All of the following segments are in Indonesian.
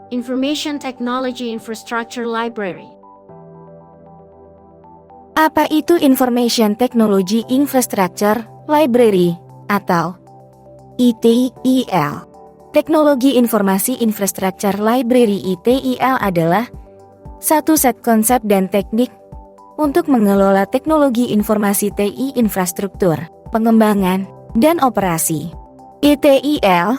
Information Technology Infrastructure Library. Apa itu Information Technology Infrastructure Library atau ITIL? Teknologi Informasi Infrastructure Library ITIL adalah satu set konsep dan teknik untuk mengelola teknologi informasi TI infrastruktur, pengembangan, dan operasi. ITIL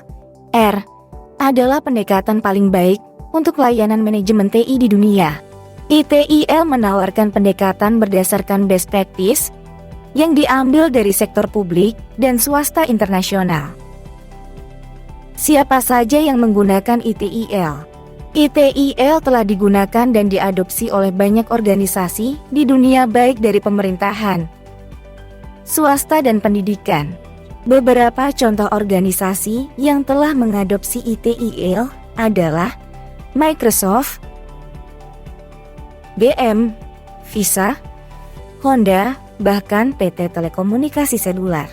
adalah pendekatan paling baik untuk layanan manajemen TI di dunia. ITIL menawarkan pendekatan berdasarkan best practice yang diambil dari sektor publik dan swasta internasional. Siapa saja yang menggunakan ITIL? ITIL telah digunakan dan diadopsi oleh banyak organisasi di dunia baik dari pemerintahan, swasta dan pendidikan. Beberapa contoh organisasi yang telah mengadopsi ITIL adalah Microsoft, BM, Visa, Honda, bahkan PT Telekomunikasi Seluler.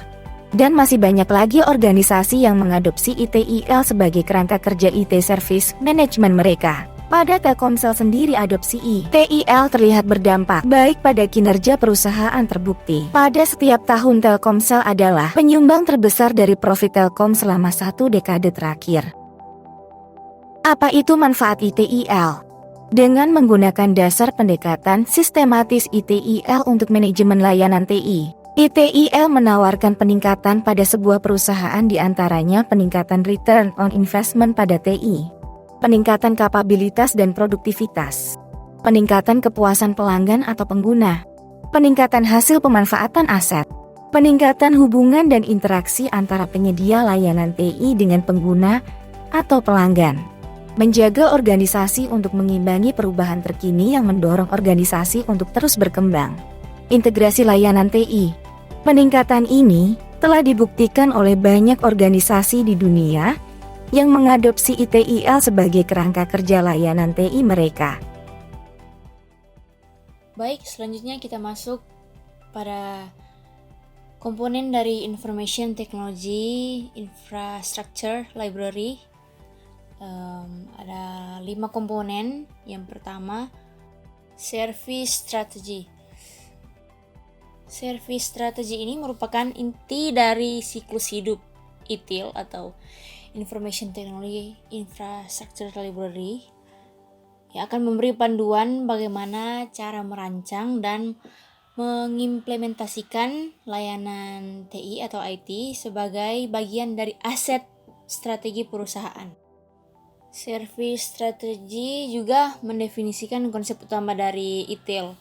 Dan masih banyak lagi organisasi yang mengadopsi ITIL sebagai kerangka kerja IT service management mereka. Pada Telkomsel sendiri, adopsi ITIL terlihat berdampak baik pada kinerja perusahaan terbukti. Pada setiap tahun Telkomsel adalah penyumbang terbesar dari profit Telkom selama 1 dekade terakhir. Apa itu manfaat ITIL? Dengan menggunakan dasar pendekatan sistematis ITIL untuk manajemen layanan TI, ITIL menawarkan peningkatan pada sebuah perusahaan, diantaranya peningkatan return on investment pada TI, peningkatan kapabilitas dan produktivitas, peningkatan kepuasan pelanggan atau pengguna, peningkatan hasil pemanfaatan aset, peningkatan hubungan dan interaksi antara penyedia layanan TI dengan pengguna atau pelanggan, menjaga organisasi untuk mengimbangi perubahan terkini yang mendorong organisasi untuk terus berkembang. Integrasi layanan TI. Peningkatan ini telah dibuktikan oleh banyak organisasi di dunia yang mengadopsi ITIL sebagai kerangka kerja layanan TI mereka. Baik, selanjutnya kita masuk pada komponen dari Information Technology Infrastructure Library. Ada 5 komponen. Yang pertama, Service Strategy. Service Strategy ini merupakan inti dari siklus hidup ITIL atau Information Technology Infrastructure Library, yang akan memberi panduan bagaimana cara merancang dan mengimplementasikan layanan TI atau IT sebagai bagian dari aset strategi perusahaan. Service Strategy juga mendefinisikan konsep utama dari ITIL,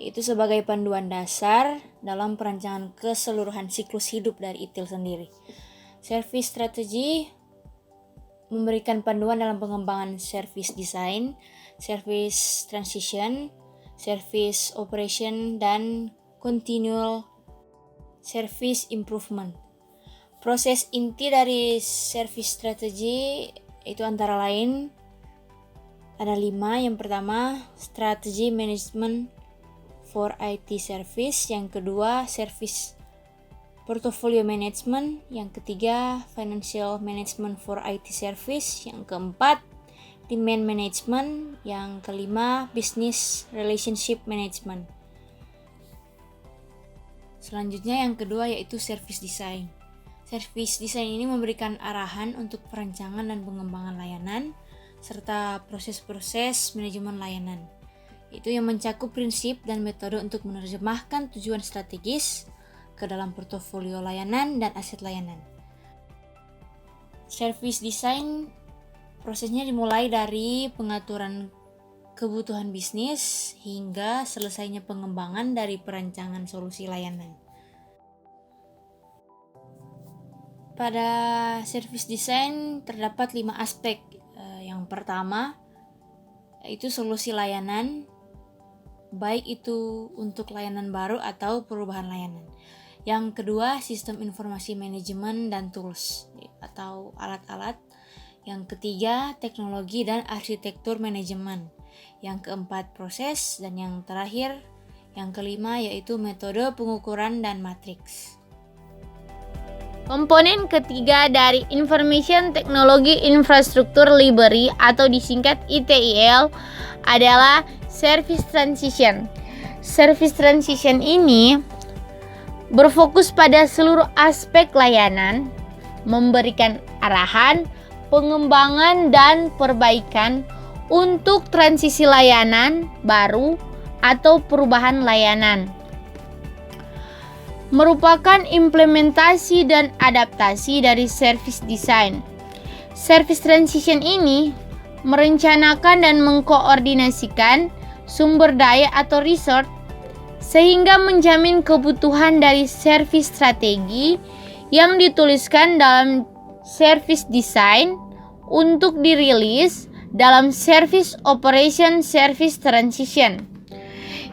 yaitu sebagai panduan dasar dalam perancangan keseluruhan siklus hidup dari ITIL sendiri. Service Strategy memberikan panduan dalam pengembangan service design, service transition, service operation, dan continual service improvement. Proses inti dari service strategy itu antara lain ada 5. Yang pertama, strategy management for IT service. Yang kedua, service portfolio management. Yang ketiga, financial management for IT service. Yang keempat, demand management. Yang kelima, business relationship management. Selanjutnya yang kedua yaitu service design. Service design ini memberikan arahan untuk perancangan dan pengembangan layanan serta proses-proses manajemen layanan. Itu yang mencakup prinsip dan metode untuk menerjemahkan tujuan strategis ke dalam portofolio layanan dan aset layanan. Service design prosesnya dimulai dari pengaturan kebutuhan bisnis hingga selesainya pengembangan dari perancangan solusi layanan. Pada service design terdapat 5 aspek. Yang pertama yaitu solusi layanan, baik itu untuk layanan baru atau perubahan layanan. Yang kedua, sistem informasi manajemen dan tools atau alat-alat. Yang ketiga, teknologi dan arsitektur manajemen. Yang keempat, proses. Dan yang terakhir, yang kelima yaitu metode pengukuran dan matriks. Komponen ketiga dari Information Technology Infrastructure Library atau disingkat ITIL adalah Service Transition. Service Transition ini berfokus pada seluruh aspek layanan, memberikan arahan, pengembangan, dan perbaikan untuk transisi layanan baru atau perubahan layanan. Merupakan implementasi dan adaptasi dari service design. Service transition ini merencanakan dan mengkoordinasikan sumber daya atau resource sehingga menjamin kebutuhan dari service strategi yang dituliskan dalam service design untuk dirilis dalam service operation service transition,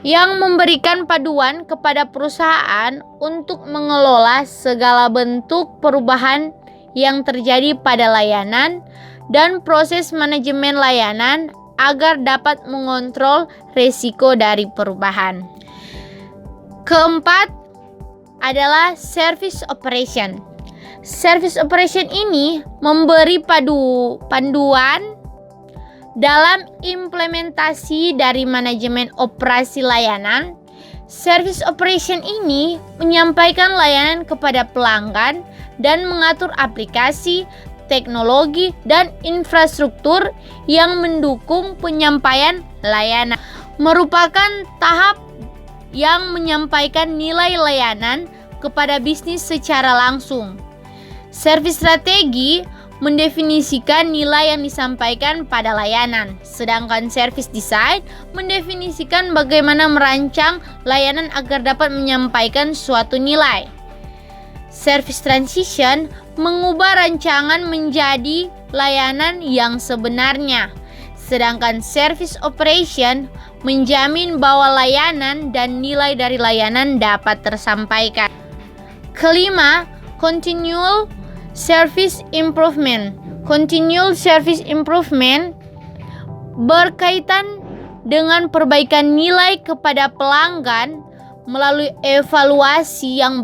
yang memberikan paduan kepada perusahaan untuk mengelola segala bentuk perubahan yang terjadi pada layanan dan proses manajemen layanan agar dapat mengontrol risiko dari perubahan. Keempat adalah service operation. Service operation ini memberi panduan dalam implementasi dari manajemen operasi layanan. Service operation ini menyampaikan layanan kepada pelanggan dan mengatur aplikasi, teknologi, dan infrastruktur yang mendukung penyampaian layanan. Merupakan tahap yang menyampaikan nilai layanan kepada bisnis secara langsung. Service strategi mendefinisikan nilai yang disampaikan pada layanan, sedangkan service design mendefinisikan bagaimana merancang layanan agar dapat menyampaikan suatu nilai. Service transition mengubah rancangan menjadi layanan yang sebenarnya, sedangkan service operation menjamin bahwa layanan dan nilai dari layanan dapat tersampaikan. Kelima, continual service improvement. Continual service improvement berkaitan dengan perbaikan nilai kepada pelanggan melalui evaluasi yang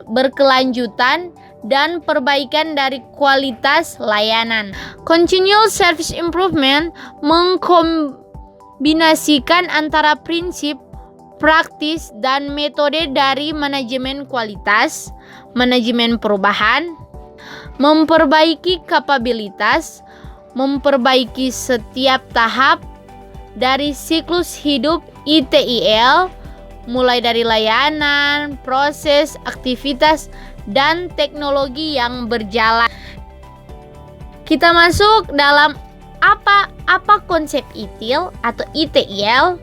berkelanjutan dan perbaikan dari kualitas layanan. Continual service improvement mengkombinasikan antara prinsip, praktis, dan metode dari manajemen kualitas, manajemen perubahan, memperbaiki kapabilitas, memperbaiki setiap tahap dari siklus hidup ITIL, mulai dari layanan, proses, aktivitas, dan teknologi yang berjalan. Kita masuk dalam apa konsep ITIL atau ITIL.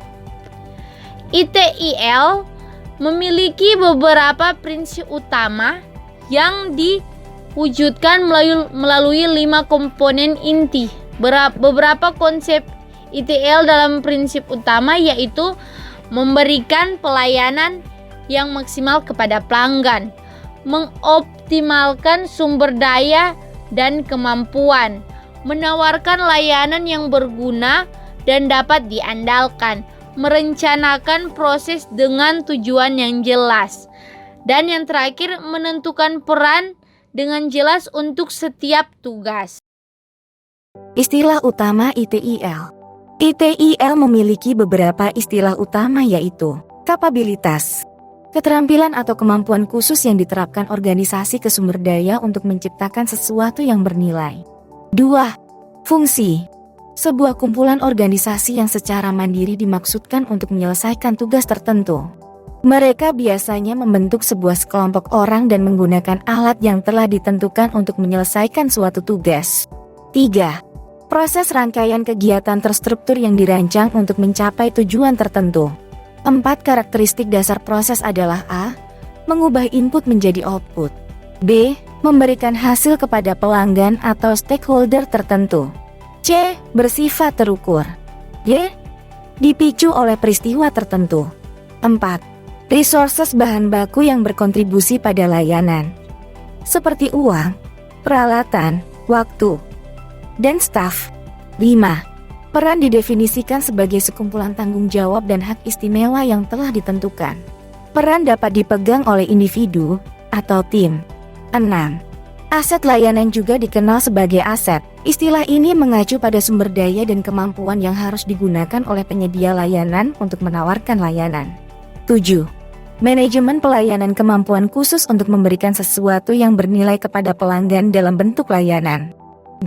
ITIL memiliki beberapa prinsip utama yang diwujudkan melalui 5 komponen inti. Beberapa konsep ITIL dalam prinsip utama yaitu memberikan pelayanan yang maksimal kepada pelanggan, mengoptimalkan sumber daya dan kemampuan, menawarkan layanan yang berguna dan dapat diandalkan, merencanakan proses dengan tujuan yang jelas, dan yang terakhir menentukan peran dengan jelas untuk setiap tugas. Istilah utama ITIL. ITIL memiliki beberapa istilah utama yaitu kapabilitas, keterampilan atau kemampuan khusus yang diterapkan organisasi ke sumber daya untuk menciptakan sesuatu yang bernilai. 2. Fungsi, sebuah kumpulan organisasi yang secara mandiri dimaksudkan untuk menyelesaikan tugas tertentu. Mereka biasanya membentuk sebuah sekelompok orang dan menggunakan alat yang telah ditentukan untuk menyelesaikan suatu tugas. 3. Proses rangkaian kegiatan terstruktur yang dirancang untuk mencapai tujuan tertentu. 4 karakteristik dasar proses adalah A. Mengubah input menjadi output. B. Memberikan hasil kepada pelanggan atau stakeholder tertentu. C. Bersifat terukur. D. Dipicu oleh peristiwa tertentu. 4. Resources bahan baku yang berkontribusi pada layanan, seperti uang, peralatan, waktu, dan staf. 5. Peran didefinisikan sebagai sekumpulan tanggung jawab dan hak istimewa yang telah ditentukan. Peran dapat dipegang oleh individu atau tim. 6. Aset layanan juga dikenal sebagai aset. Istilah ini mengacu pada sumber daya dan kemampuan yang harus digunakan oleh penyedia layanan untuk menawarkan layanan. 7. Manajemen pelayanan kemampuan khusus untuk memberikan sesuatu yang bernilai kepada pelanggan dalam bentuk layanan.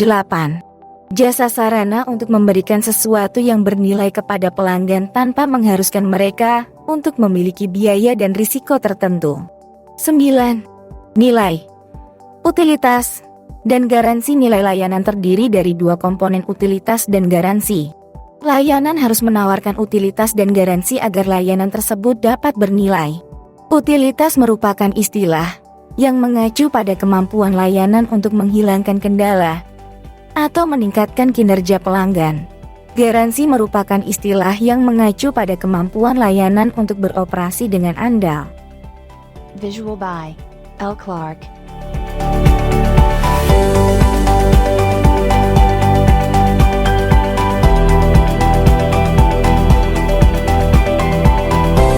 8. Jasa sarana untuk memberikan sesuatu yang bernilai kepada pelanggan tanpa mengharuskan mereka untuk memiliki biaya dan risiko tertentu. 9. Nilai, utilitas, dan garansi. Nilai layanan terdiri dari dua komponen, utilitas dan garansi. Layanan harus menawarkan utilitas dan garansi agar layanan tersebut dapat bernilai. Utilitas merupakan istilah yang mengacu pada kemampuan layanan untuk menghilangkan kendala atau meningkatkan kinerja pelanggan. Garansi merupakan istilah yang mengacu pada kemampuan layanan untuk beroperasi dengan andal. Visual by L. Clark.